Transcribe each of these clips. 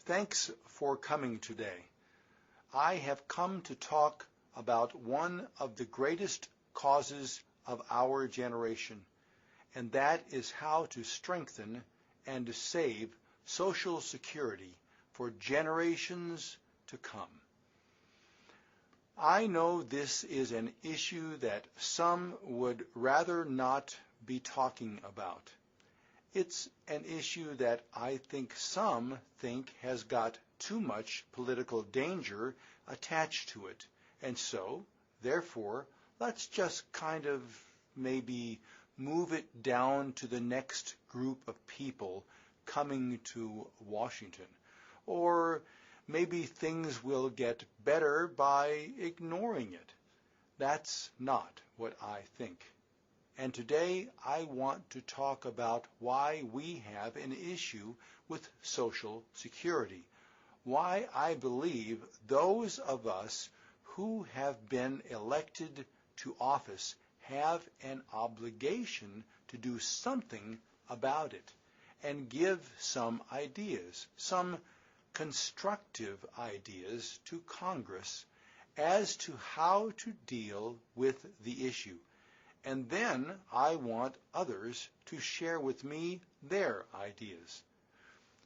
Thanks for coming today. I have come to talk about one of the greatest causes of our generation, and that is how to strengthen and to save Social Security for generations to come. I know this is an issue that some would rather not be talking about. It's an issue that I think some think has got too much political danger attached to it. And so, therefore, let's just kind of maybe move it down to the next group of people coming to Washington. Or maybe things will get better by ignoring it. That's not what I think. And today I want to talk about why we have an issue with Social Security, why I believe those of us who have been elected to office have an obligation to do something about it and give some ideas, some constructive ideas to Congress as to how to deal with the issue. And then I want others to share with me their ideas.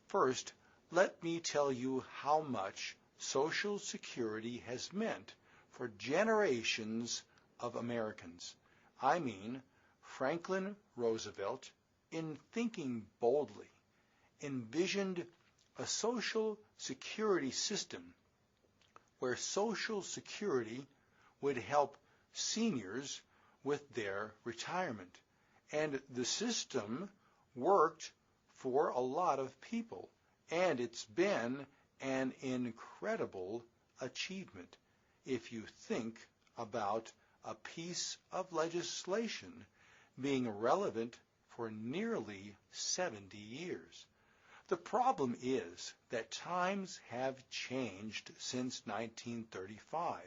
First, let me tell you how much Social Security has meant for generations of Americans. I mean, Franklin Roosevelt, in thinking boldly, envisioned a Social Security system where Social Security would help seniors with their retirement. And the system worked for a lot of people, and it's been an incredible achievement if you think about a piece of legislation being relevant for nearly 70 years. The problem is that times have changed since 1935.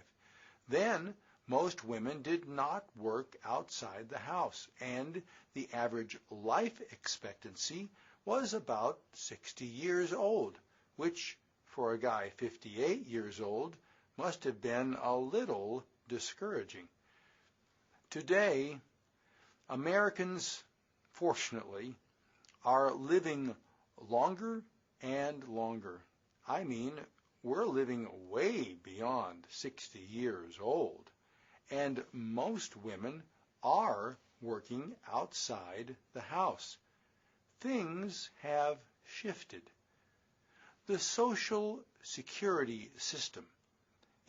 Then, most women did not work outside the house, and the average life expectancy was about 60 years old, which, for a guy 58 years old, must have been a little discouraging. Today, Americans, fortunately, are living longer and longer. I mean, we're living way beyond 60 years old. And most women are working outside the house. Things have shifted. The Social Security system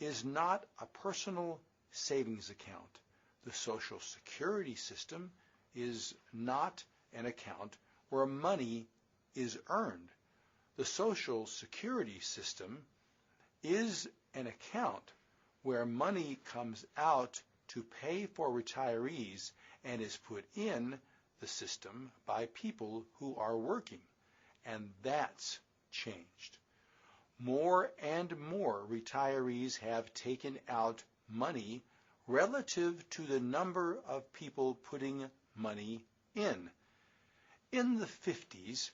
is not a personal savings account. The Social Security system is not an account where money is earned. The Social Security system is an account where money comes out to pay for retirees and is put in the system by people who are working. And that's changed. More and more retirees have taken out money relative to the number of people putting money in. In the 50s,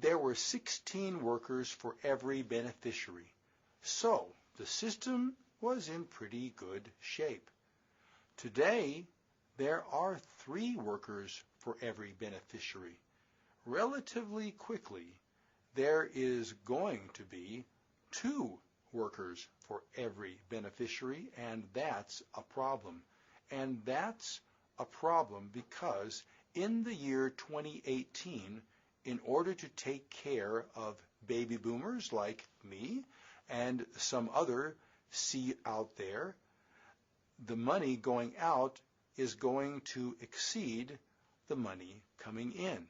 there were 16 workers for every beneficiary. So the system was in pretty good shape. Today, there are 3 workers for every beneficiary. Relatively quickly, there is going to be 2 workers for every beneficiary, and that's a problem. And that's a problem because in the year 2018, in order to take care of baby boomers like me and some other out there, the money going out is going to exceed the money coming in.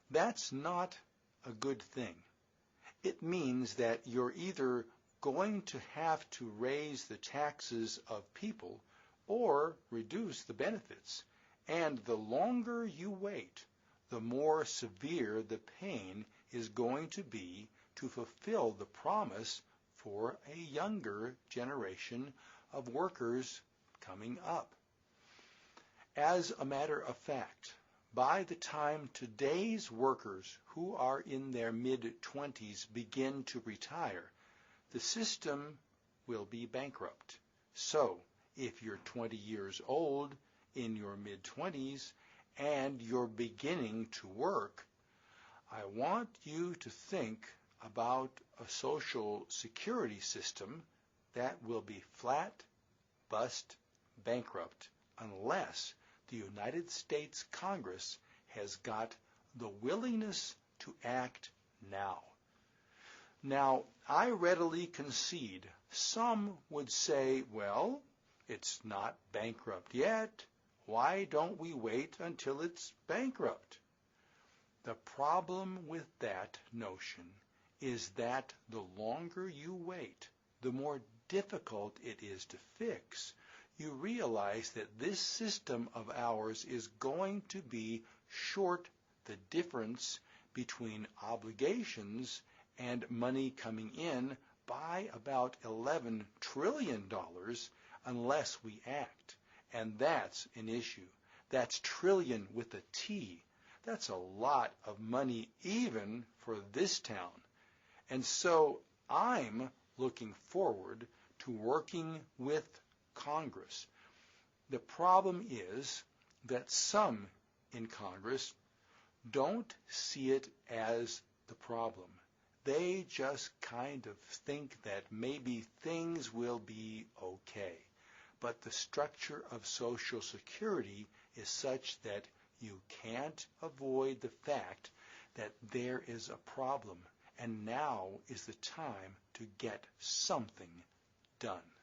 That's not a good thing. It means that you're either going to have to raise the taxes of people or reduce the benefits. And the longer you wait, the more severe the pain is going to be to fulfill the promise for a younger generation of workers coming up. As a matter of fact, by the time today's workers who are in their mid-20s begin to retire, the system will be bankrupt. So, if you're 20 years old, in your mid-20s, and you're beginning to work, I want you to think about a social security system that will be flat, bust, bankrupt, unless the United States Congress has got the willingness to act now. Now, I readily concede some would say, well, it's not bankrupt yet. Why don't we wait until it's bankrupt? The problem with that notion is that the longer you wait, the more difficult it is to fix. You realize that this system of ours is going to be short the difference between obligations and money coming in by about $11 trillion unless we act. And that's an issue. That's trillion with a T. That's a lot of money even for this town. And so I'm looking forward to working with Congress. The problem is that some in Congress don't see it as the problem. They just kind of think that maybe things will be okay. But the structure of Social Security is such that you can't avoid the fact that there is a problem, and now is the time to get something done.